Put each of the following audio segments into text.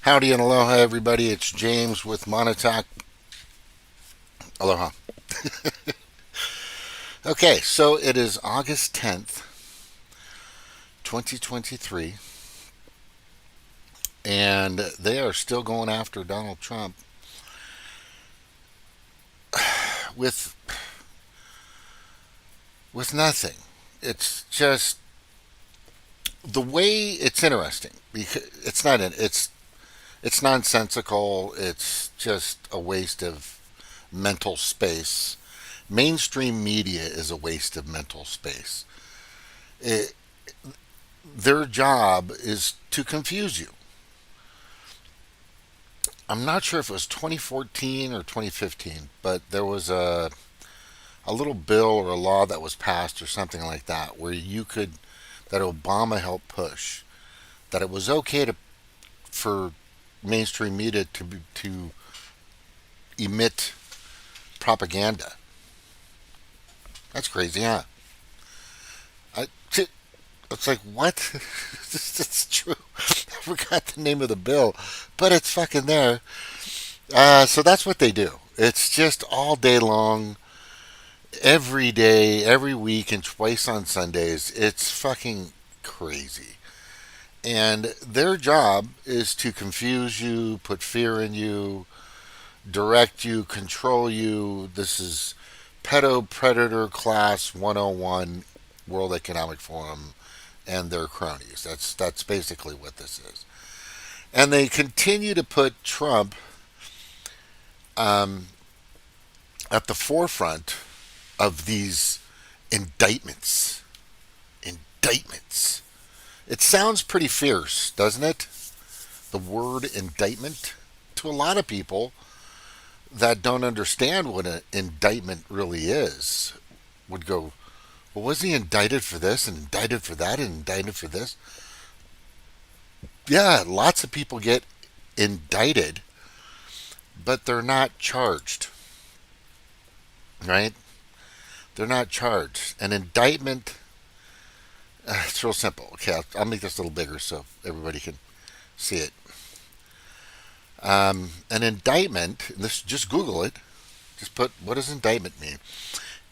Howdy and aloha, everybody. It's James with Monatauk. Aloha. Okay, so it is August 10th, 2023, and they are still going after Donald Trump with nothing. It's just the way it's interesting because it's nonsensical. It's just a waste of mental space. Mainstream media is a waste of mental space. It, their job is to confuse you. I'm not sure if it was 2014 or 2015, but there was a little bill or a law that was passed or something like that where you could that Obama helped push that it was okay to for mainstream media to emit propaganda. That's crazy, huh? I, it's like what? It's true. I forgot the name of the bill, but it's fucking there. So that's what they do. It's just all day long, every day, every week, and twice on Sundays. It's fucking crazy. And their job is to confuse you, put fear in you, direct you, control you. This is pedo predator class 101, World Economic Forum and their cronies. That's basically what this is. And they continue to put Trump um, at the forefront of these indictments. Indictments. It sounds pretty fierce, doesn't it? The word indictment. To a lot of people that don't understand what an indictment really is, would go, well, was he indicted for this and indicted for that and indicted for this? Yeah, lots of people get indicted, but they're not charged, right? They're not charged. An indictment, it's real simple. Okay, I'll make this a little bigger so everybody can see it. An indictment, this just Google it. Just put what does indictment mean?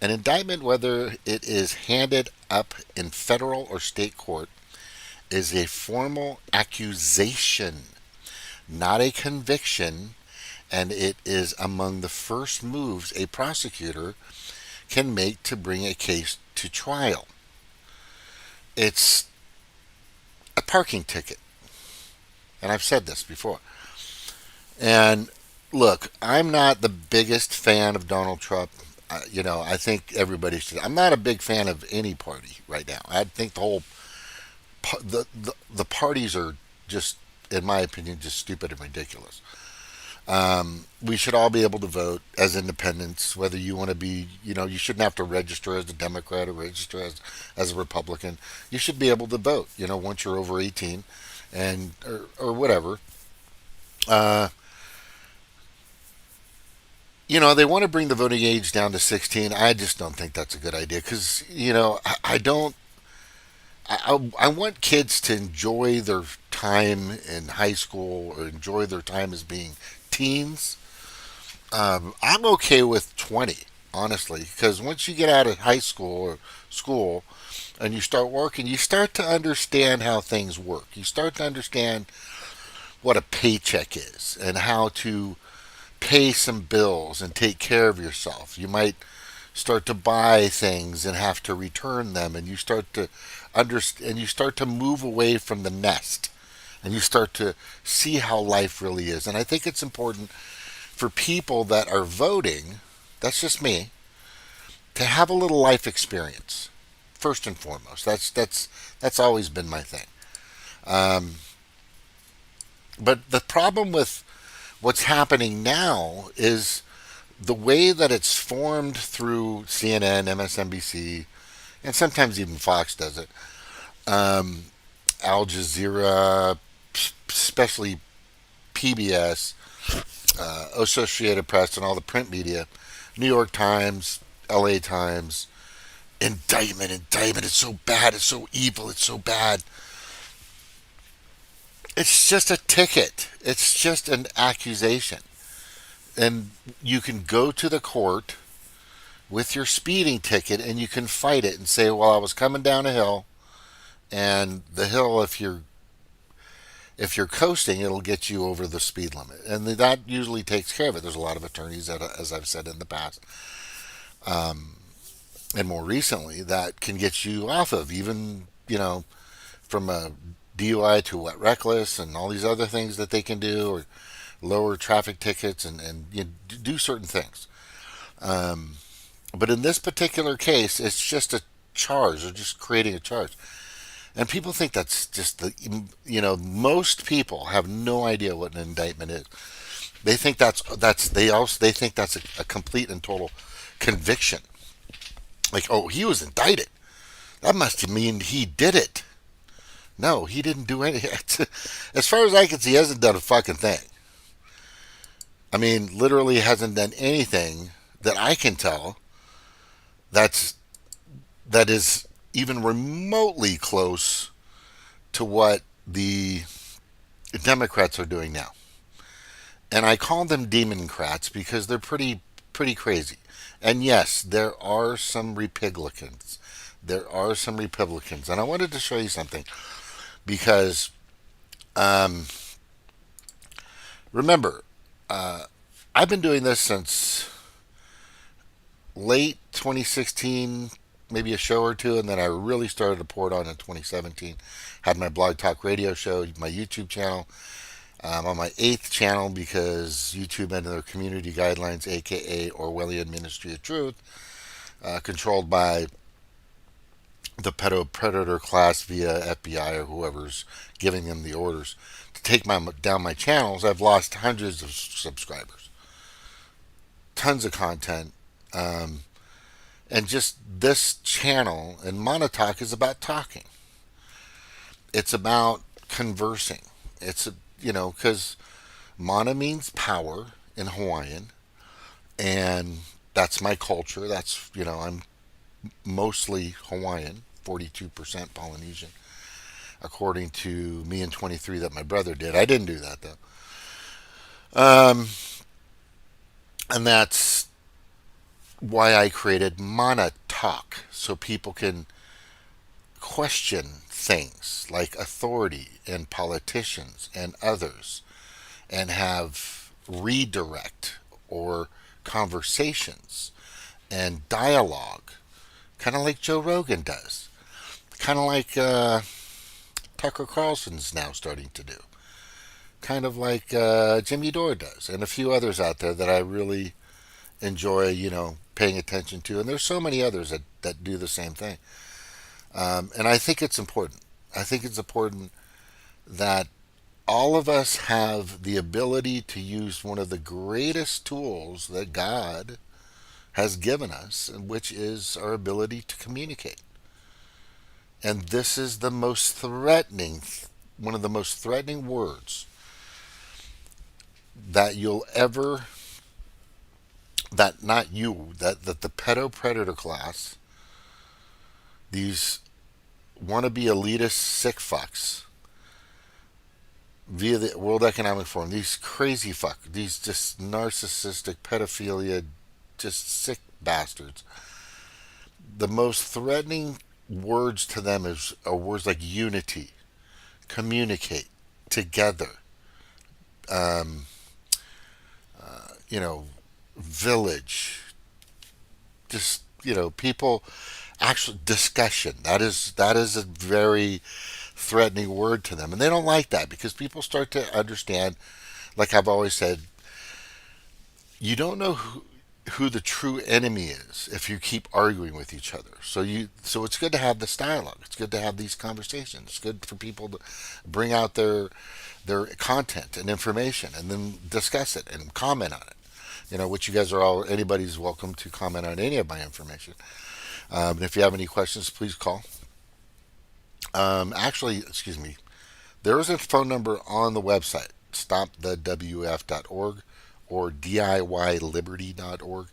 An indictment, whether it is handed up in federal or state court, is a formal accusation, not a conviction, and it is among the first moves a prosecutor can make to bring a case to trial. It's a parking ticket, and I've said this before. And look, I'm not the biggest fan of Donald Trump. I think everybody should. I'm not a big fan of any party right now. I think the parties are just, in my opinion, just stupid and ridiculous. We should all be able to vote as independents, whether you want to be, you shouldn't have to register as a Democrat or register as a Republican. You should be able to vote, once you're over 18 and or whatever. Uh, they want to bring the voting age down to 16. I just don't think that's a good idea because, I don't. I want kids to enjoy their time in high school or enjoy their time as being teens. I'm okay with 20, honestly, because once you get out of high school or school and you start working, you start to understand how things work. You start to understand what a paycheck is and how to pay some bills and take care of yourself. You might start to buy things and have to return them, and you start to understand, and you start to move away from the nest, and you start to see how life really is. And I think it's important for people that are voting, that's just me, to have a little life experience first and foremost. That's always been my thing. Um, but the problem with what's happening now is the way that it's formed through CNN, MSNBC, and sometimes even Fox does it. Um, Al Jazeera, especially PBS, Associated Press, and all the print media, New York Times, LA Times, indictment, indictment. It's so bad. It's so evil. It's so bad. It's just a ticket. It's just an accusation. And you can go to the court with your speeding ticket and you can fight it and say, well, I was coming down a hill, and the hill, if you're coasting, it'll get you over the speed limit, and that usually takes care of it. There's a lot of attorneys that, as I've said in the past, and more recently, that can get you off of, even, from a DUI to wet reckless and all these other things that they can do, or lower traffic tickets, and do certain things. But in this particular case, it's just a charge. They're just creating a charge. And people think that's just most people have no idea what an indictment is. They think they think that's a complete and total conviction. Like, oh, he was indicted. That must mean he did it. No, he didn't do anything. As far as I can see, he hasn't done a fucking thing. I mean, literally hasn't done anything that I can tell that's that is even remotely close to what the Democrats are doing now. And I call them Democrats because they're pretty crazy. And yes, there are some Republicans. There are some Republicans, and I wanted to show you something because um, remember, I've been doing this since late 2016, maybe a show or two, and then I really started to pour it on in 2017. Had my blog talk radio show, my YouTube channel. On my eighth channel because YouTube and their community guidelines, aka Orwellian Ministry of Truth, controlled by the predator class via FBI or whoever's giving them the orders to take down my channels. I've lost hundreds of subscribers, tons of content, and just this channel and Monotalk is about talking. It's about conversing. Because Mana means power in Hawaiian, and that's my culture. I'm mostly Hawaiian, 42% Polynesian, according to me in 23 that my brother did. I didn't do that, though. And that's why I created Mana Talk, so people can question things like authority and politicians and others, and have redirect or conversations and dialogue, kind of like Joe Rogan does, kind of like Tucker Carlson's now starting to do, kind of like Jimmy Dore does, and a few others out there that I really enjoy, paying attention to. And there's so many others that do the same thing. And I think it's important. I think it's important that all of us have the ability to use one of the greatest tools that God has given us, which is our ability to communicate. And this is one of the most threatening words that you'll ever, that not you, that the pedo predator class, these wannabe elitist sick fucks via the World Economic Forum, these crazy these just narcissistic pedophilia, just sick bastards. The most threatening words to them are words like unity, communicate, together, um, village, just people, actual discussion. That is a very threatening word to them, and they don't like that because people start to understand. Like I've always said, you don't know who the true enemy is if you keep arguing with each other. So it's good to have this dialogue. It's good to have these conversations. It's good for people to bring out their content and information and then discuss it and comment on it. Which you guys anybody's welcome to comment on any of my information. And if you have any questions, please call. Actually, excuse me, there is a phone number on the website, stopthewf.org or DIYliberty.org.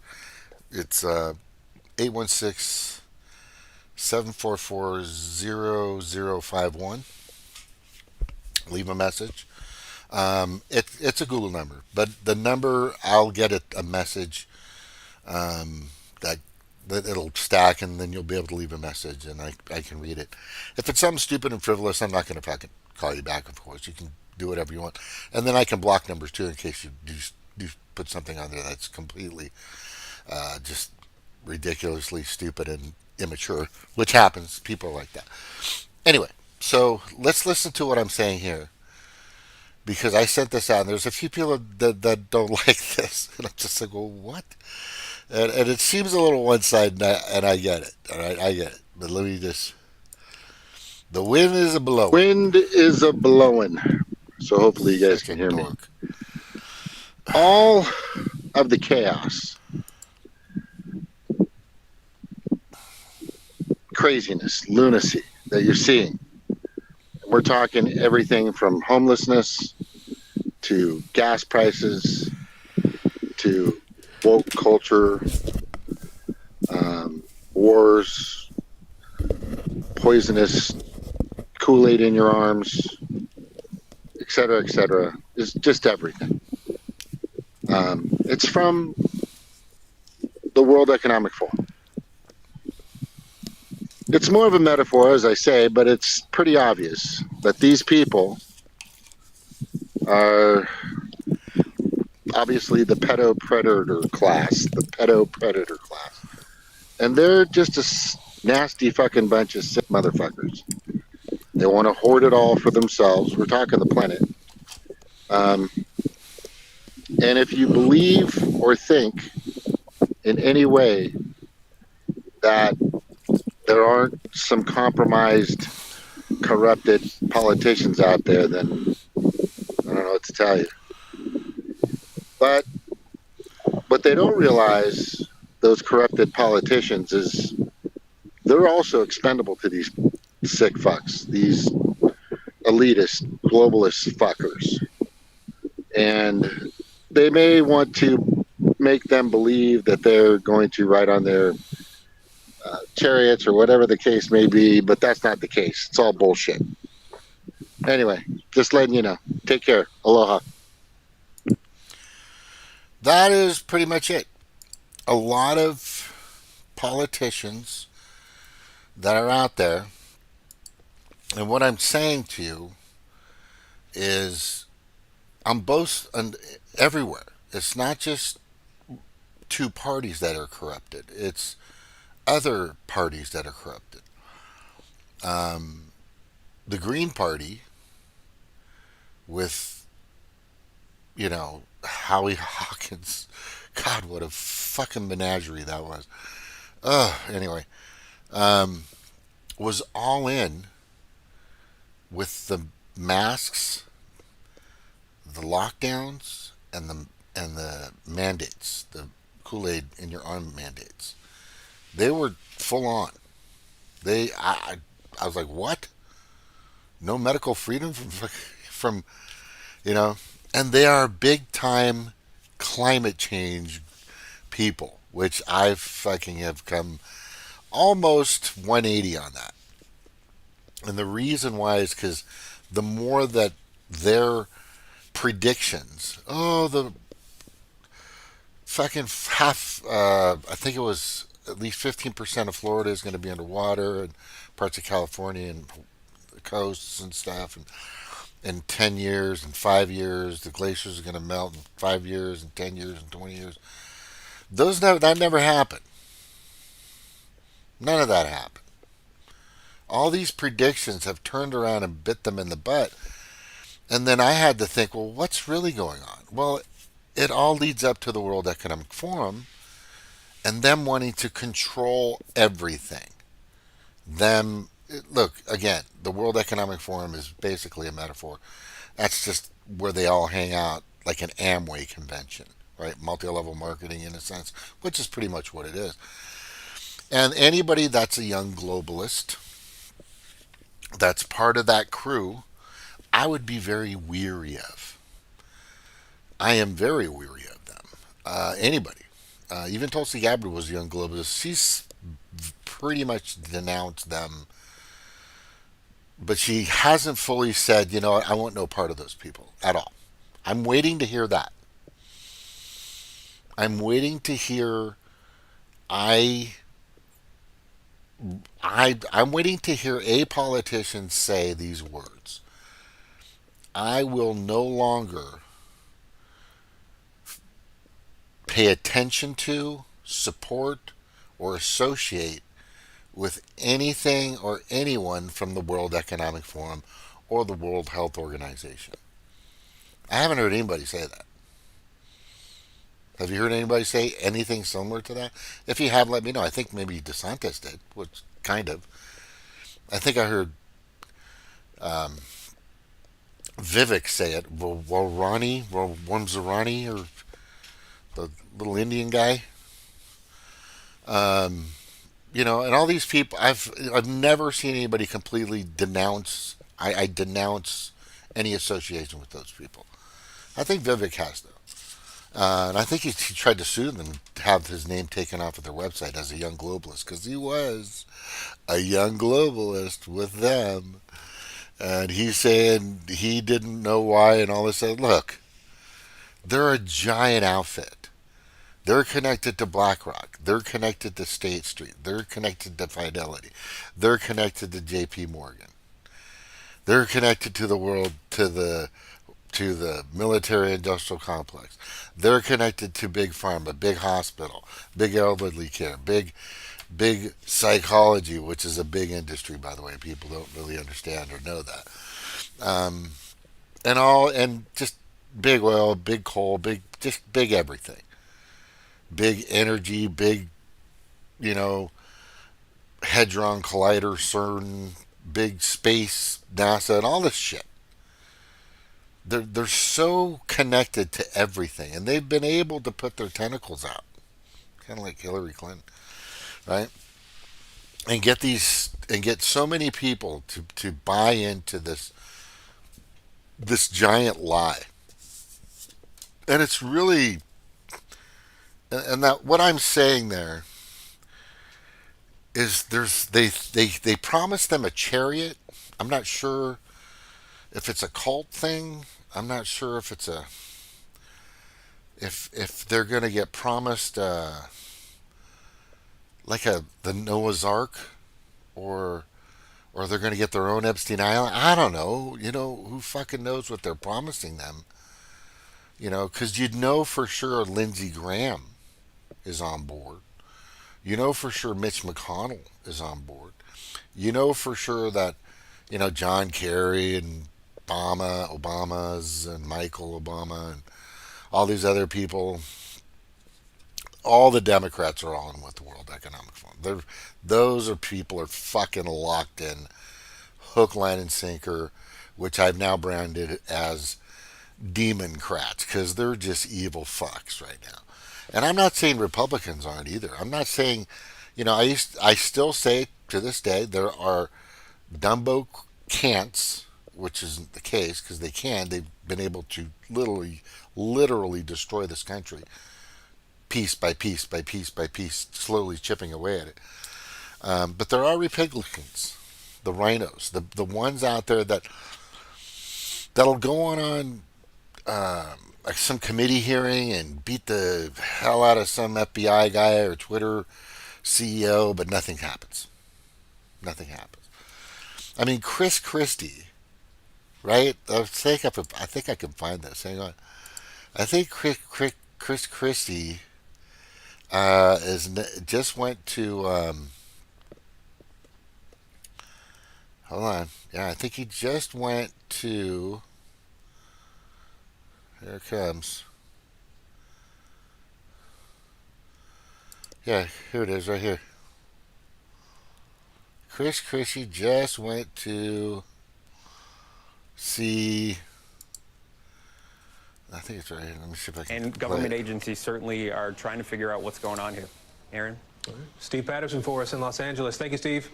It's 816 744 0051. Leave a message. It's a Google number, but the number I'll get a message that it'll stack, and then you'll be able to leave a message, and I can read it. If it's something stupid and frivolous, I'm not going to fucking call you back. Of course, you can do whatever you want, and then I can block numbers too in case you do put something on there that's completely just ridiculously stupid and immature, which happens. People are like that. Anyway, so let's listen to what I'm saying here because I sent this out, and there's a few people that don't like this, and I'm just like, well, what? And it seems a little one sided, and I get it. All right, I get it. But let me just. The wind is a blowing. Wind is a blowing. So hopefully you guys can Fucking hear me. dork. All of the chaos, craziness, lunacy that you're seeing. We're talking everything from homelessness to gas prices to woke culture, wars, poisonous Kool-Aid in your arms, et cetera, et cetera. It's just everything. It's from the World Economic Forum. It's more of a metaphor, as I say, but it's pretty obvious that these people are obviously the pedo predator class, and they're just a nasty fucking bunch of sick motherfuckers. They want to hoard it all for themselves. We're talking the planet. Um, and if you believe or think in any way that there aren't some compromised, corrupted politicians out there, then I don't know what to tell you. But what they don't realize, those corrupted politicians, is they're also expendable to these sick fucks, these elitist, globalist fuckers. And they may want to make them believe that they're going to ride on their chariots or whatever the case may be, but that's not the case. It's all bullshit. Anyway, just letting you know. Take care. Aloha. That is pretty much it. A lot of politicians that are out there, and what I'm saying to you is on both and everywhere. It's not just two parties that are corrupted. It's other parties that are corrupted. Um, the Green Party with Howie Hawkins. God, what a fucking menagerie that was. Anyway, um, was all in with the masks, the lockdowns, and the mandates, the Kool Aid in your arm mandates. They were full on. I was like, what? No medical freedom from you know, and they are big time climate change people, which I fucking have come almost 180 on that. And the reason why is because the more that their predictions, the fucking half, I think it was at least 15% of Florida is going to be underwater, and parts of California and the coasts and stuff, and in 10 years and 5 years the glaciers are going to melt in 5 years and 10 years and 20 years. That never happened. None of that happened. All these predictions have turned around and bit them in the butt. And then I had to think, well, what's really going on? Well, it all leads up to the World Economic Forum and them wanting to control everything. Them Look, again, the World Economic Forum is basically a metaphor. That's just where they all hang out, like an Amway convention, right? Multi-level marketing in a sense, which is pretty much what it is. And anybody that's a young globalist, that's part of that crew, I would be very weary of. I am very weary of them. Anybody. Even Tulsi Gabbard was a young globalist. She's pretty much denounced them, but she hasn't fully said, I want no part of those people at all. I'm waiting to hear that. I'm waiting to hear I I'm waiting to hear a politician say these words. I will no longer pay attention to, support, or associate with anything or anyone from the World Economic Forum or the World Health Organization. I haven't heard anybody say that. Have you heard anybody say anything similar to that? If you have, let me know. I think maybe DeSantis did, which kind of. I think I heard Vivek say it. Wamsarani, or the little Indian guy. And all these people, I've never seen anybody completely denounce. I denounce any association with those people. I think Vivek has though. And I think he tried to sue them to have his name taken off of their website as a young globalist because he was a young globalist with them. And he's saying he didn't know why and all this. Look, they're a giant outfit. They're connected to BlackRock. They're connected to State Street. They're connected to Fidelity. They're connected to J.P. Morgan. They're connected to the world, to the military industrial complex. They're connected to big pharma, big hospital, big elderly care, big psychology, which is a big industry, by the way. People don't really understand or know that. Um, and just big oil, big coal, just big everything, big energy, big you know hadron collider, CERN, big space, NASA, and all this shit. They're so connected to everything, and they've been able to put their tentacles out, kind of like Hillary Clinton, right? And get so many people to buy into this giant lie, and it's really and that what I'm saying there is they promise them a chariot. I'm not sure if it's a cult thing. I'm not sure if it's a if they're going to get promised like the Noah's Ark, or they're going to get their own Epstein Island. I don't know. Who fucking knows what they're promising them? Because you'd know for sure Lindsey Graham is on board. You know for sure Mitch McConnell is on board. You know for sure that John Kerry and Obama's and Michael Obama and all these other people, all the Democrats are on with the World Economic Forum. Those are people are fucking locked in, hook, line, and sinker, which I've now branded as democrats because they're just evil fucks right now. And I'm not saying Republicans aren't either. I'm not saying, I still say to this day there are Dumbo can'ts, which isn't the case because they can. They've been able to literally destroy this country piece by piece by piece by piece, slowly chipping away at it. But there are Republicans, the rhinos, the ones out there that'll go on like some committee hearing and beat the hell out of some FBI guy or Twitter CEO, but nothing happens. Nothing happens. I mean, Chris Christie, right? I think I can find this. Hang on. I think Chris Christie just went to. Hold on. Yeah, I think he just went to. Here it comes. Yeah, here it is, right here. Chris Christie just went to see. I think it's right here. Let me see if I can. And government agencies certainly are trying to figure out what's going on here. Aaron? Steve Patterson for us in Los Angeles. Thank you, Steve.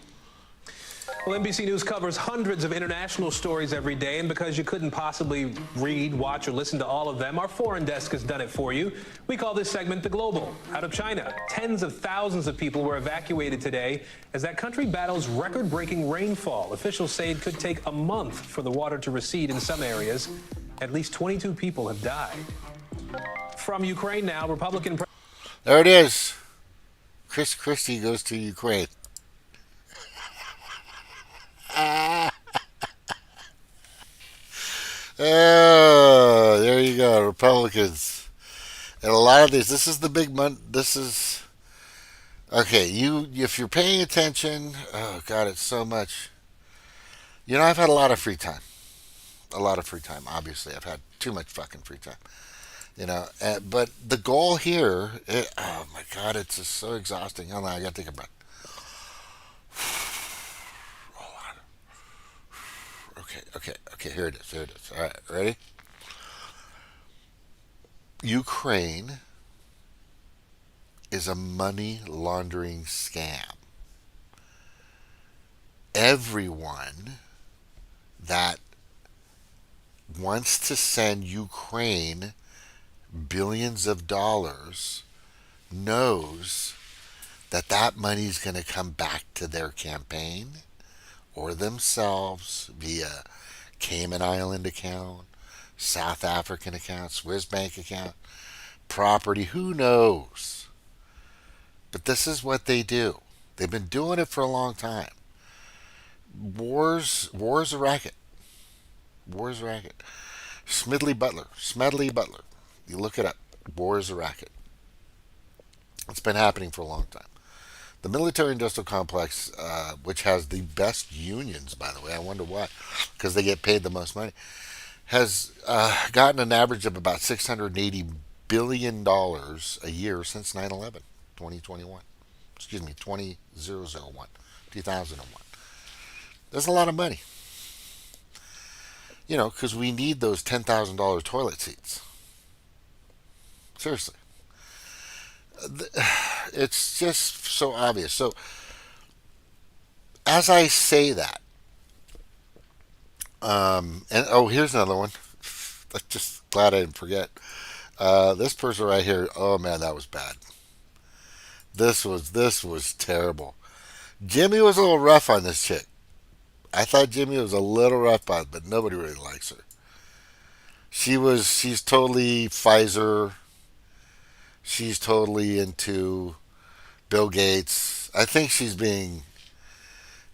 Well, NBC News covers hundreds of international stories every day, and because you couldn't possibly read, watch, or listen to all of them, our foreign desk has done it for you. We call this segment The Global. Out of China, tens of thousands of people were evacuated today as that country battles record-breaking rainfall. Officials say it could take a month for the water to recede in some areas. At least 22 people have died. From Ukraine now, Republican There it is. Chris Christie goes to Ukraine. Oh, there you go, Republicans. And a lot of these, this is the big month. This is okay. If you're paying attention, oh God, it's so much. I've had a lot of free time. A lot of free time. Obviously, I've had too much fucking free time. But the goal here, oh my God, it's just so exhausting. Hold on, I gotta take a breath. Hold on. Okay. Here it is. All right, ready? Ukraine is a money laundering scam. Everyone that wants to send Ukraine billions of dollars knows that money is going to come back to their campaign or themselves via Cayman Island account, South African account, Swiss bank account, property, who knows? But this is what they do. They've been doing it for a long time. War's a racket. War's a racket. Smedley Butler. You look it up. War is a racket. It's been happening for a long time. The military-industrial complex, which has the best unions, by the way, I wonder why, because they get paid the most money, has gotten an average of about $680 billion a year since 9/11, 2021. Excuse me, 2001. That's a lot of money. Because we need those $10,000 toilet seats. Seriously. It's just so obvious. So, as I say that, here's another one. I'm just glad I didn't forget. This person right here, oh man, that was bad. This was terrible. Jimmy was a little rough on this chick. I thought Jimmy was a little rough on it, but nobody really likes her. She's totally Pfizer. She's totally into Bill Gates. I think she's being,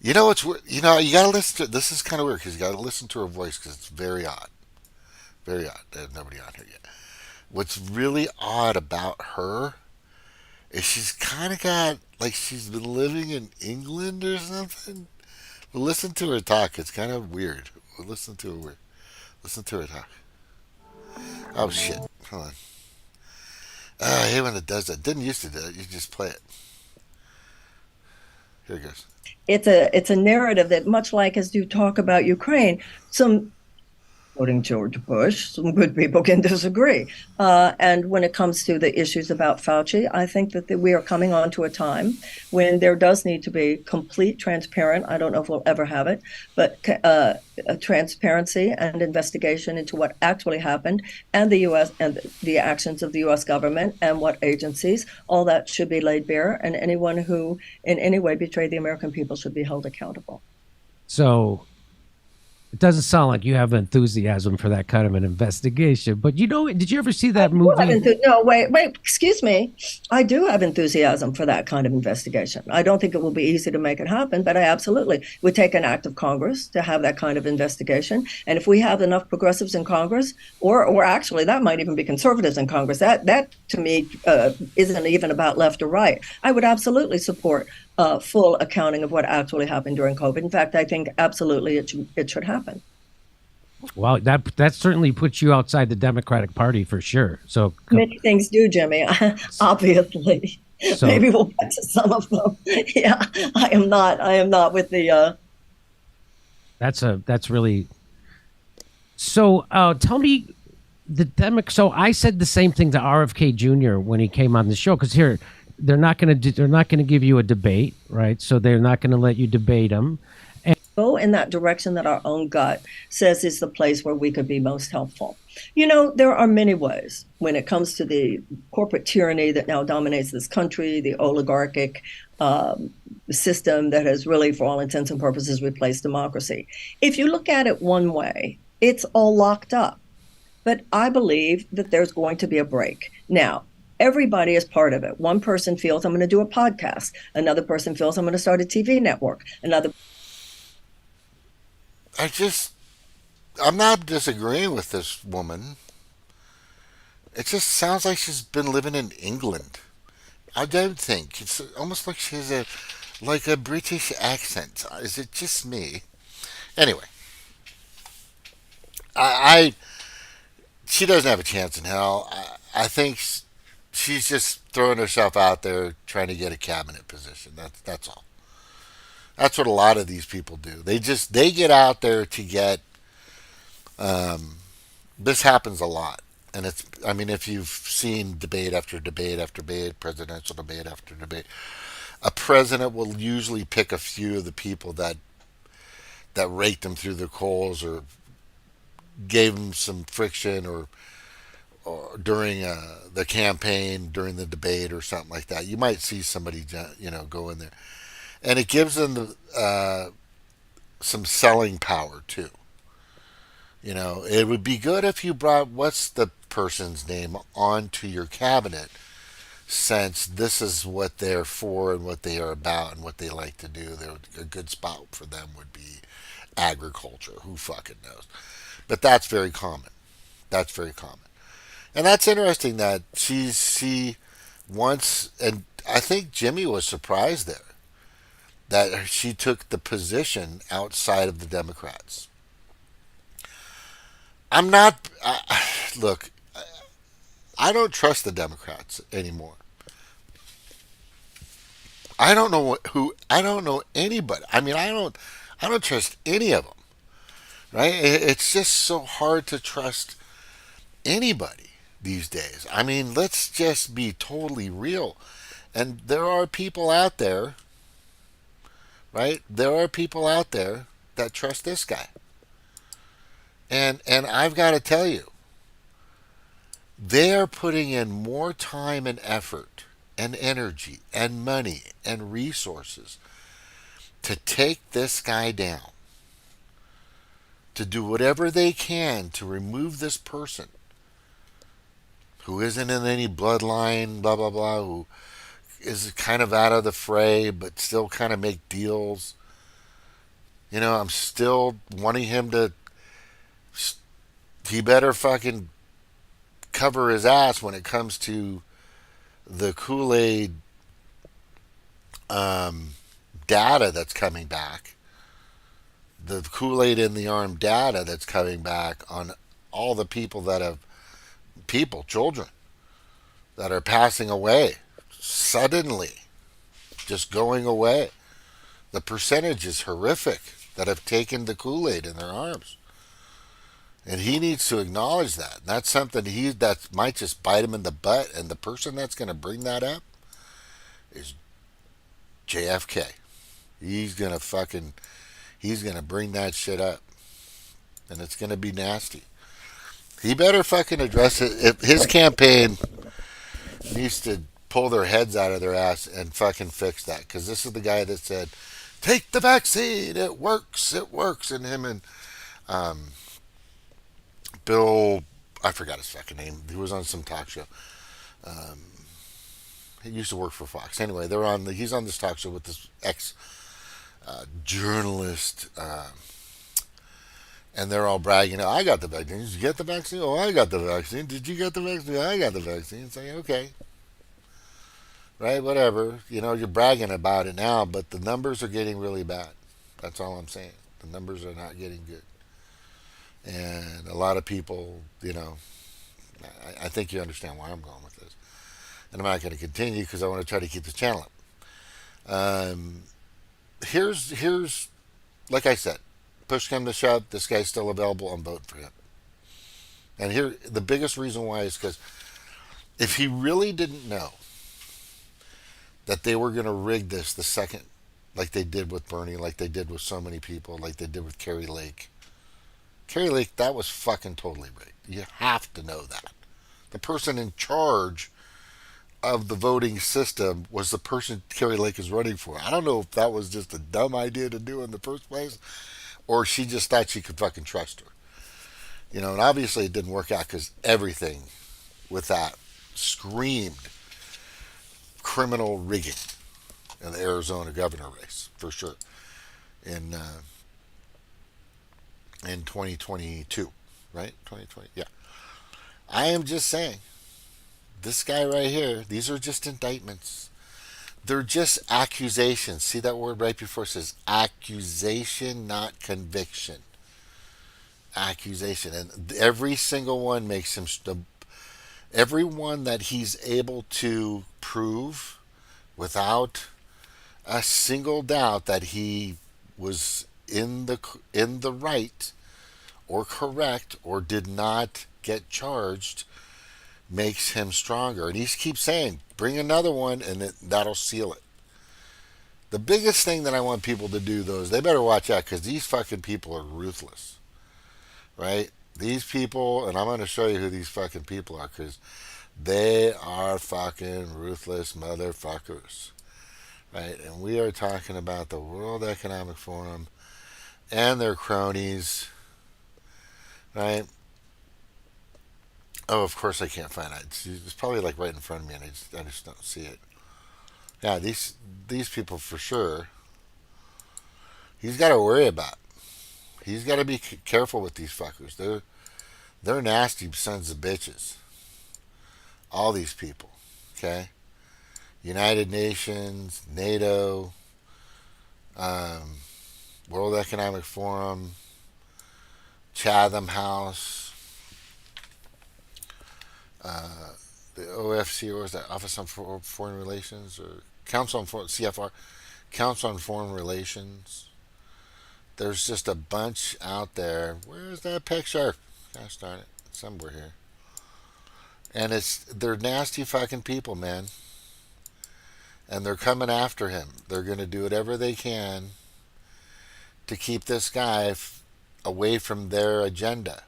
it's weird. You gotta listen to, this is kind of weird because you gotta listen to her voice because it's very odd. Very odd. There's nobody on here yet. What's really odd about her is she's kind of got, like she's been living in England or something. But listen to her talk. It's kind of weird. Listen to her talk. Oh shit. Hold on. I hate when it does that. Didn't used to do it. You just play it. Here it goes. It's a narrative that, much like as you talk about Ukraine, some, quoting George Bush, some good people can disagree. And when it comes to the issues about Fauci, I think that we are coming on to a time when there does need to be complete transparent, I don't know if we'll ever have it, but a transparency and investigation into what actually happened and the U.S. and the actions of the U.S. government and what agencies, all that should be laid bare. And anyone who in any way betrayed the American people should be held accountable. So it doesn't sound like you have enthusiasm for that kind of an investigation. But did you ever see that movie? No, wait, excuse me. I do have enthusiasm for that kind of investigation. I don't think it will be easy to make it happen, but I absolutely would take an act of Congress to have that kind of investigation. And if we have enough progressives in Congress, or actually that might even be conservatives in Congress, that to me isn't even about left or right. I would absolutely support full accounting of what actually happened during COVID. In fact, I think absolutely it should happen. Well, that certainly puts you outside the Democratic Party for sure. So many things do, Jimmy. Obviously, so, maybe we'll get to some of them. Yeah, I am not with the. That's really. So tell me, So I said the same thing to RFK Jr. when he came on the show, because here. They're not going to give you a debate, right? So they're not going to let you debate them. Go in that direction that our own gut says is the place where we could be most helpful. There are many ways when it comes to the corporate tyranny that now dominates this country, the oligarchic system that has really, for all intents and purposes, replaced democracy. If you look at it one way, it's all locked up. But I believe that there's going to be a break. Now, everybody is part of it. One person feels I'm going to do a podcast. Another person feels I'm going to start a TV network. Another I just, I'm not disagreeing with this woman. It just sounds like she's been living in England. I don't think it's almost like she has a British accent. Is it just me? Anyway, I she doesn't have a chance in hell. I think she's just throwing herself out there trying to get a cabinet position. That's all. That's what a lot of these people do. They get out there to get. This happens a lot, and it's. I mean, if you've seen debate after debate after debate, presidential debate after debate, a president will usually pick a few of the people that raked them through the coals or gave them some friction or during the campaign, during the debate, or something like that. You might see somebody, go in there, and it gives them some selling power too. It would be good if you brought what's the person's name onto your cabinet, since this is what they're for and what they are about and what they like to do. A good spot for them would be agriculture. Who fucking knows? But that's very common. That's very common. And that's interesting that she wants, and I think Jimmy was surprised there that she took the position outside of the Democrats. I'm not. Look, I don't trust the Democrats anymore. I don't know who. I don't know anybody. I mean, I don't trust any of them. Right? It's just so hard to trust anybody these days. I mean, let's just be totally real. And there are people out there, right? There are people out there that trust this guy. And I've got to tell you, they are putting in more time and effort and energy and money and resources to take this guy down, to do whatever they can to remove this person who isn't in any bloodline, blah, blah, blah, who is kind of out of the fray but still kind of make deals. I'm still wanting him to, he better fucking cover his ass when it comes to the Kool-Aid data that's coming back, the Kool-Aid in the arm data that's coming back on all the children that are passing away suddenly, just going away. The percentage is horrific that have taken the Kool-Aid in their arms. And he needs to acknowledge that. That's something that might just bite him in the butt. And the person that's going to bring that up is JFK. He's going to bring that shit up. And it's going to be nasty. He better fucking address it. If his campaign needs to pull their heads out of their ass and fucking fix that. Because this is the guy that said, take the vaccine. It works. It works. And him and Bill, I forgot his fucking name. He was on some talk show. He used to work for Fox. Anyway, he's on this talk show with this ex journalist, and they're all bragging. I got the vaccine. Did you get the vaccine? Oh, I got the vaccine. Did you get the vaccine? I got the vaccine. Saying okay, right, whatever. You're bragging about it now, but the numbers are getting really bad. That's all I'm saying. The numbers are not getting good. And a lot of people, I think you understand why I'm going with this. And I'm not going to continue because I want to try to keep the channel up. Here's, like I said, push come to shove, this guy's still available, I'm voting for him. And here, the biggest reason why is because if he really didn't know that they were going to rig this the second, like they did with Bernie, like they did with so many people, like they did with Kerry Lake, that was fucking totally rigged. You have to know that. The person in charge of the voting system was the person Kerry Lake is running for. I don't know if that was just a dumb idea to do in the first place, or she just thought she could fucking trust her. And obviously it didn't work out because everything with that screamed criminal rigging in the Arizona governor race for sure in uh, in 2022, right? 2020, yeah. I am just saying, this guy right here, these are just indictments. They're just accusations. See that word right before it says accusation, not conviction. Accusation, and every single one makes him. Every one that he's able to prove without a single doubt that he was in the right or correct or did not get charged makes him stronger. And he keeps saying, bring another one and that'll seal it. The biggest thing that I want people to do, though, is they better watch out because these fucking people are ruthless, right? These people, and I'm going to show you who these fucking people are because they are fucking ruthless motherfuckers, right? And we are talking about the World Economic Forum and their cronies, right? Oh, of course I can't find it. It's probably like right in front of me, and I just don't see it. Yeah, these people for sure. He's got to worry about. He's got to be careful with these fuckers. They're nasty sons of bitches. All these people. Okay, United Nations, NATO, um, World Economic Forum, Chatham House, the OFC, or is that Office on Foreign Relations, or Council on CFR, Council on Foreign Relations. There's just a bunch out there. Where's that picture? Gosh darn it, somewhere here. And they're nasty fucking people, man. And they're coming after him. They're going to do whatever they can to keep this guy away from their agenda.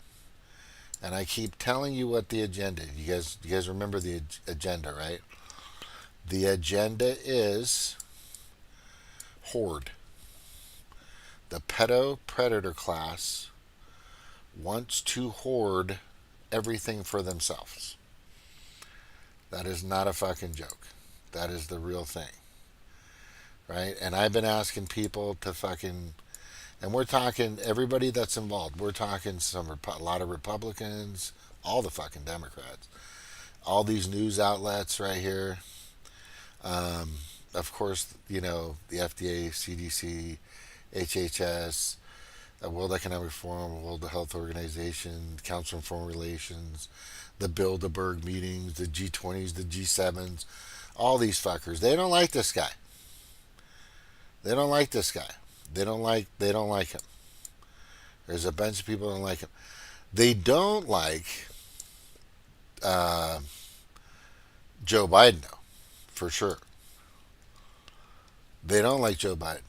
And I keep telling you what the agenda. You guys remember the agenda, right? The agenda is hoard. The pedo predator class wants to hoard everything for themselves. That is not a fucking joke. That is the real thing, right? And I've been asking people to fucking, and we're talking everybody that's involved. We're talking a lot of Republicans, all the fucking Democrats, all these news outlets right here. Um, of course, the FDA, CDC, HHS, World Economic Forum, World Health Organization, Council on Foreign Relations, the Bilderberg meetings, the G20s, the G7s, all these fuckers. They don't like this guy. They don't like this guy. They don't like him. There's a bunch of people that don't like him. They don't like uh, Joe Biden, though, for sure. They don't like Joe Biden.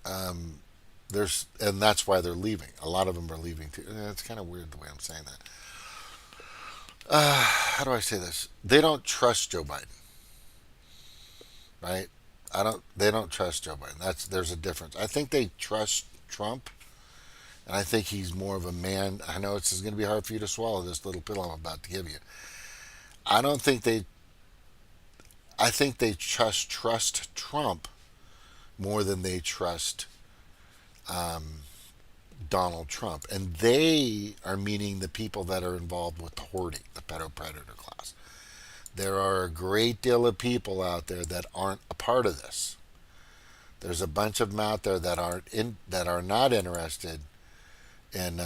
Um, and that's why they're leaving. A lot of them are leaving too. It's kind of weird the way I'm saying that. How do I say this? They don't trust Joe Biden, right? They don't trust Joe Biden. There's a difference. I think they trust Trump, and I think he's more of a man. I know it's going to be hard for you to swallow this little pill I'm about to give you. I don't think they. I think they trust Trump more than they trust um, Donald Trump, and they are meaning the people that are involved with the hoarding, the pedo-predator class. There are a great deal of people out there that aren't a part of this. There's a bunch of them out there that are not interested in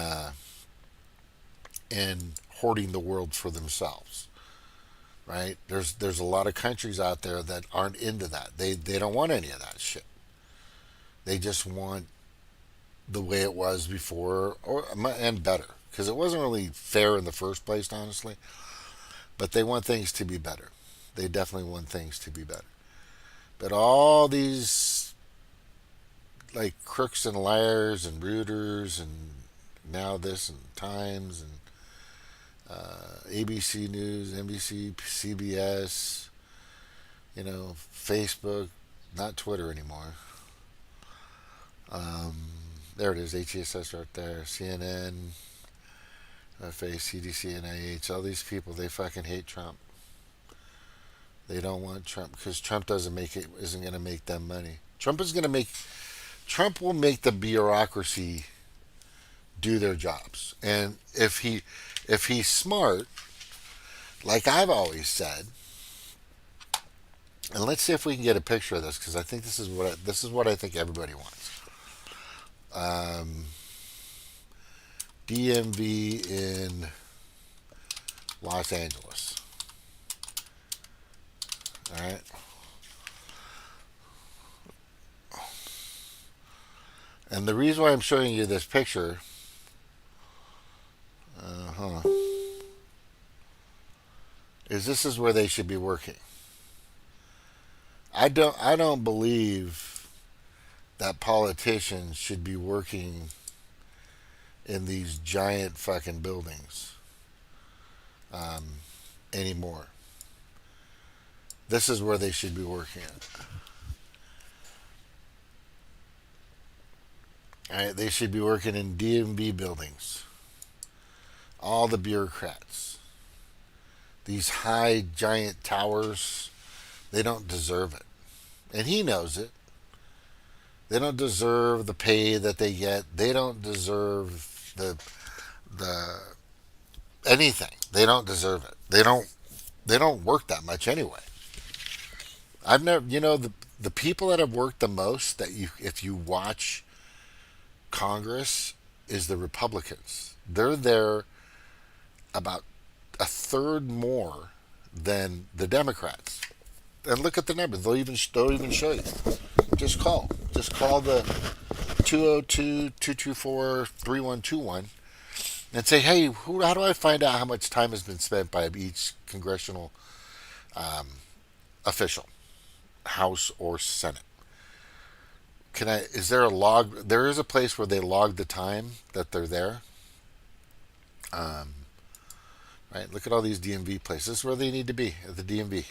in hoarding the world for themselves. Right? There's a lot of countries out there that aren't into that. They don't want any of that shit. They just want the way it was before, and better, because it wasn't really fair in the first place, honestly. But they want things to be better. They definitely want things to be better. But all these like crooks and liars and rooters and now this and Times and ABC News, NBC, CBS, Facebook, not Twitter anymore. Um, there it is, HSS right there, CNN. FA, CDC, NIH, all these people, they fucking hate Trump. They don't want Trump because Trump isn't going to make them money. Trump will make the bureaucracy do their jobs. And if he's smart, like I've always said, and let's see if we can get a picture of this because I think this is what I think everybody wants. Um, DMV in Los Angeles. All right. And the reason why I'm showing you this picture, is this is where they should be working. I don't believe that politicians should be working in these giant fucking buildings anymore. This is where they should be working at. All right, they should be working in DMV buildings. All the bureaucrats. These high giant towers, they don't deserve it. And he knows it. They don't deserve the pay that they get. They don't deserve the anything. They don't deserve it. They don't work that much anyway. I've never, the people that have worked the most that if you watch Congress is the Republicans. They're there about a third more than the Democrats. And look at the numbers. They'll even show you. Just call. Just call the 202-224-3121 and say, hey, how do I find out how much time has been spent by each congressional official, House or Senate? Is there a log? There is a place where they log the time that they're there. Right? Look at all these DMV places. This is where they need to be, at the DMV.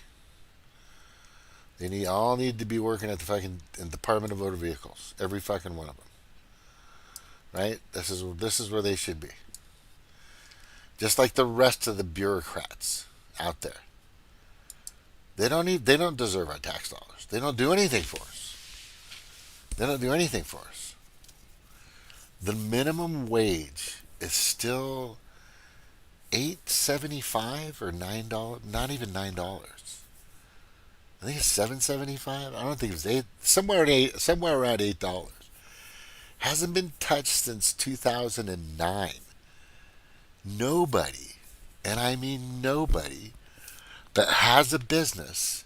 They all need to be working at the fucking Department of Motor Vehicles. Every fucking one of them. Right? This is where they should be. Just like the rest of the bureaucrats out there. They don't deserve our tax dollars. They don't do anything for us. They don't do anything for us. The minimum wage is still $8.75 or $9. Not even $9. I think it's $7.75. I don't think it's $8. Somewhere around $8. Hasn't been touched since 2009. Nobody, and I mean nobody, that has a business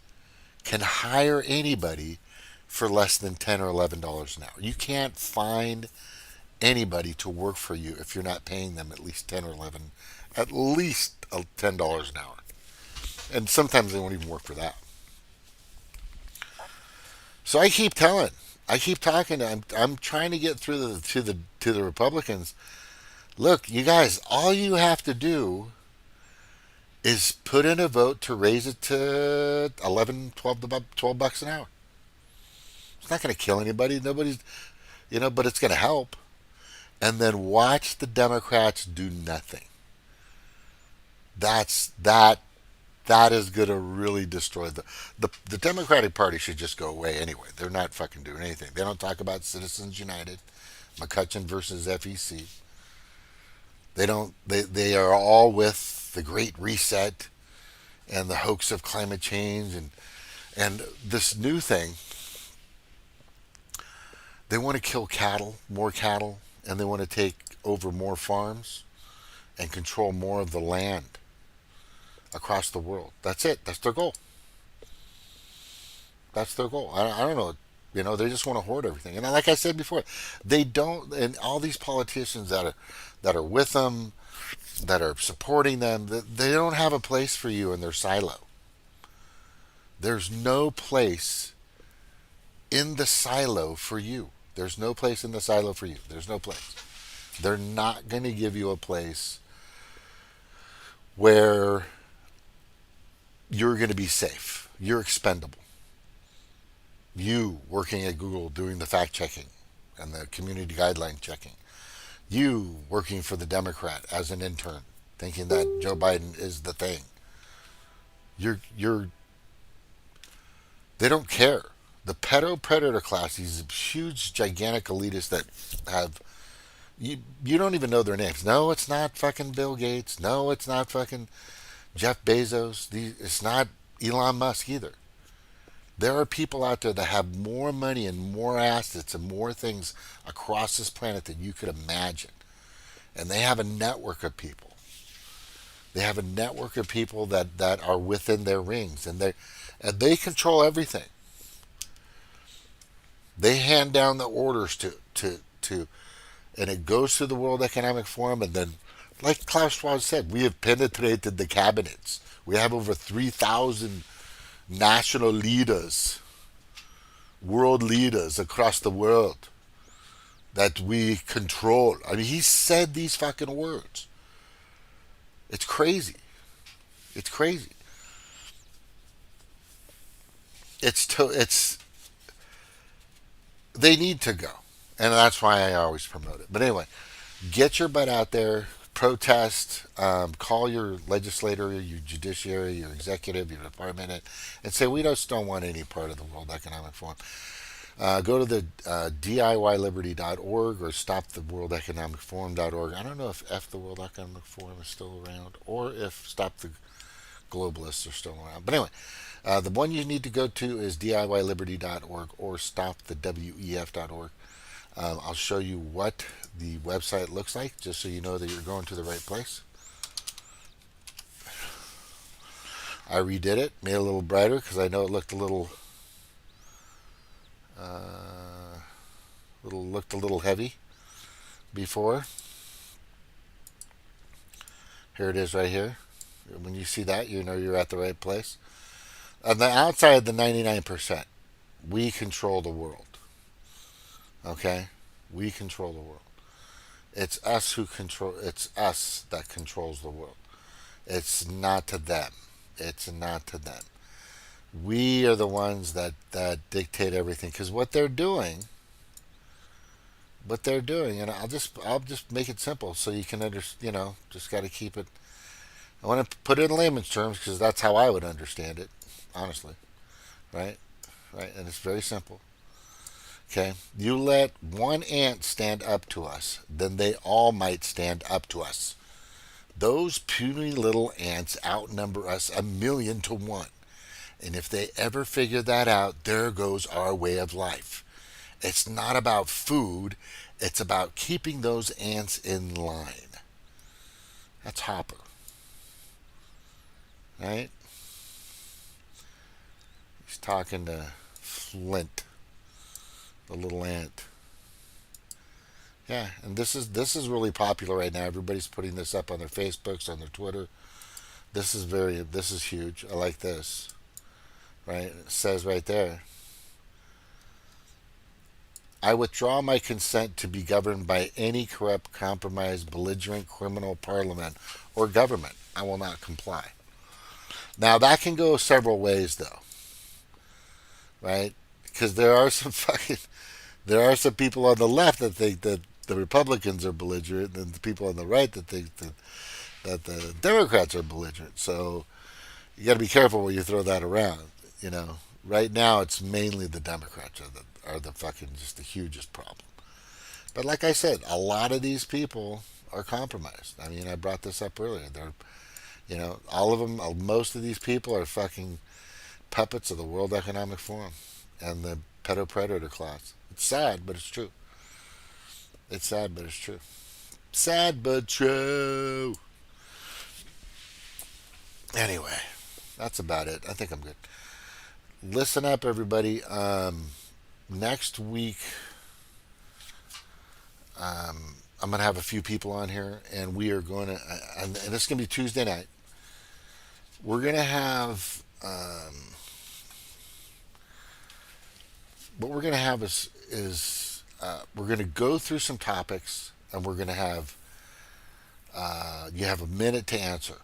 can hire anybody for less than $10 or $11 an hour. You can't find anybody to work for you if you're not paying them at least 10 or 11, at least $10 an hour. And sometimes they won't even work for that. So I keep talking. I'm trying to get through to the Republicans. Look, you guys, all you have to do is put in a vote to raise it to 11, 12 bucks an hour. It's not going to kill anybody. Nobody's, but it's going to help. And then watch the Democrats do nothing. That is going to really destroy the Democratic Party should just go away anyway. They're not fucking doing anything. They don't talk about Citizens United, McCutcheon versus FEC. They are all with the Great Reset and the hoax of climate change and this new thing. They want to kill more cattle, and they want to take over more farms and control more of the land across the world. That's it. That's their goal. That's their goal. I don't know. They just want to hoard everything. And like I said before, they don't. And all these politicians that are with them, that are supporting them, they don't have a place for you in their silo. There's no place in the silo for you. There's no place in the silo for you. There's no place. They're not going to give you a place where you're going to be safe. You're expendable. You working at Google doing the fact checking and the community guideline checking. You working for the Democrat as an intern, thinking that Joe Biden is the thing. You're They don't care. The pedo predator class, these huge, gigantic elitists that have you don't even know their names. No, it's not fucking Bill Gates. No, it's not fucking Jeff Bezos. It's not Elon Musk either. There are people out there that have more money and more assets and more things across this planet than you could imagine. And they have a network of people. They have a network of people that are within their rings, and they control everything. They hand down the orders to and it goes to the World Economic Forum, and then, like Klaus Schwab said, we have penetrated the cabinets. We have over 3,000 national leaders, world leaders across the world that we control. I mean, he said these fucking words. It's crazy. It's crazy. It's they need to go, and that's why I always promote it. But anyway, get your butt out there, protest, call your legislator, your judiciary, your executive, your department, and say we just don't want any part of the World Economic Forum. Go to the DIYliberty.org or stoptheworldeconomicforum.org. I don't know if F the World Economic Forum is still around or if Stop the Globalists are still around. But anyway, the one you need to go to is DIYliberty.org or stopthewef.org. I'll show you what the website looks like just so you know that you're going to the right place. I redid it, made it a little brighter because I know it looked a little heavy before. Here it is right here. When you see that, you know you're at the right place. On the outside, the 99%, we control the world. Okay? We control the world. It's us that controls the world. It's not to them. It's not to them. We are the ones that dictate everything because what they're doing, and I'll just make it simple so you can understand. Just got to keep it. I want to put it in layman's terms because that's how I would understand it, honestly. Right, right, and it's very simple. Okay, you let one ant stand up to us, then they all might stand up to us. Those puny little ants outnumber us 1,000,000 to 1. And if they ever figure that out, there goes our way of life. It's not about food, it's about keeping those ants in line. That's Hopper. Right? He's talking to Flint, the little ant. Yeah, and this is really popular right now. Everybody's putting this up on their Facebooks, on their Twitter. This is huge. I like this. Right? It says right there, I withdraw my consent to be governed by any corrupt, compromised, belligerent criminal parliament or government. I will not comply. Now that can go several ways though. Right? Because there are some people on the left that think that the Republicans are belligerent and the people on the right that think that the Democrats are belligerent. So you got to be careful when you throw that around. Right now it's mainly the Democrats are the fucking just the hugest problem. But like I said, a lot of these people are compromised. I mean, I brought this up earlier. All of them, most of these people are fucking puppets of the World Economic Forum and the pedo predator class. It's sad, but it's true. It's sad, but it's true. Sad, but true. Anyway, that's about it. I think I'm good. Listen up, everybody. Next week, I'm going to have a few people on here, and we are going to, and this is going to be Tuesday night. We're going to have, what we're going to have is we're going to go through some topics, and we're going to have, you have a minute to answer.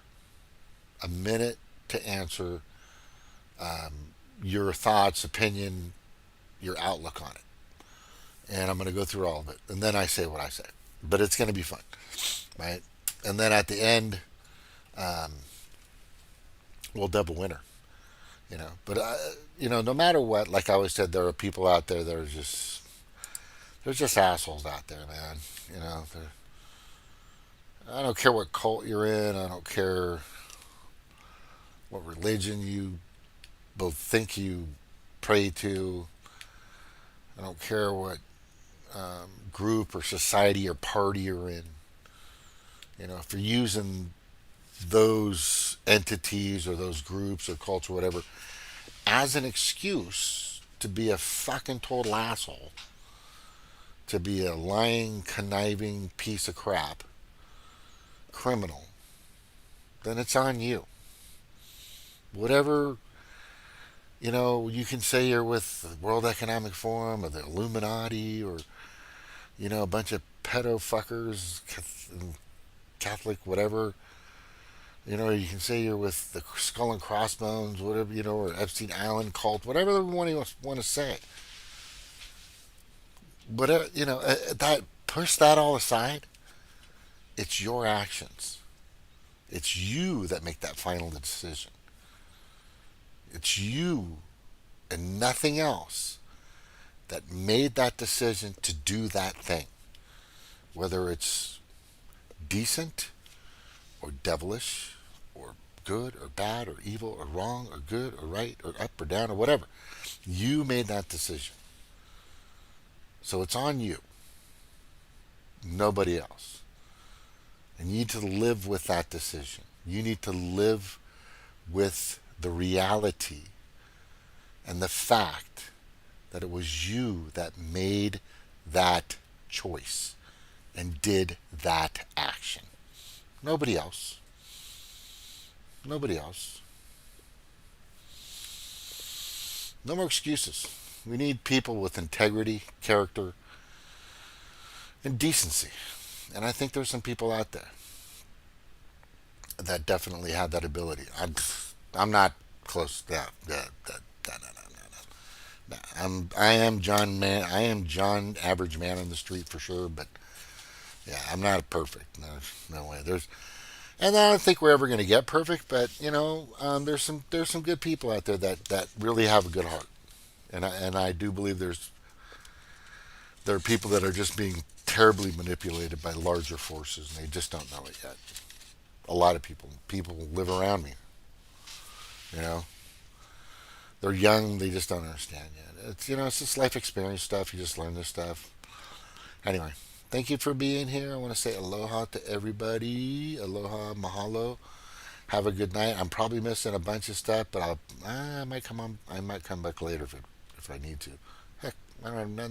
A minute to answer your thoughts, opinion, your outlook on it. And I'm going to go through all of it. And then I say what I say. but it's going to be fun, right? And then at the end, um, we'll double winner, you know. But no matter what, like I always said, there are people out there that are just there's just assholes out there, man. You know, I don't care what cult you're in. I don't care what religion you both think you pray to. I don't care what group or society or party you're in. You know, if you're using those entities or those groups or cults or whatever as an excuse to be a fucking total asshole, to be a lying, conniving piece of crap, criminal, then it's on you. Whatever, you can say you're with the World Economic Forum or the Illuminati or, a bunch of pedo fuckers, Catholic, whatever. You can say you're with the Skull and Crossbones, whatever, or Epstein Island cult, whatever one you want to say. But, that push that all aside. It's your actions. It's you that make that final decision. It's you and nothing else that made that decision to do that thing. Whether it's decent or devilish or good or bad or evil or wrong or good or right or up or down or whatever. You made that decision. So it's on you. Nobody else. And you need to live with that decision. You need to live with the reality and the fact that it was you that made that choice and did that action. Nobody else. Nobody else. No more excuses. We need people with integrity, character, and decency. And I think there's some people out there that definitely have that ability. I'm not close to that. No. I am John man. I am John, average man on the street for sure. But yeah, I'm not perfect. No way. And I don't think we're ever going to get perfect. But there's some good people out there that really have a good heart. And I do believe there are people that are just being terribly manipulated by larger forces, and they just don't know it yet. A lot of people live around me. You know, they're young, they just don't understand yet. It's just life experience stuff. You just learn this stuff. Anyway, thank you for being here. I want to say aloha to everybody. Aloha, mahalo. Have a good night. I'm probably missing a bunch of stuff, but I might come on. I might come back later if I need to. Heck, I don't know.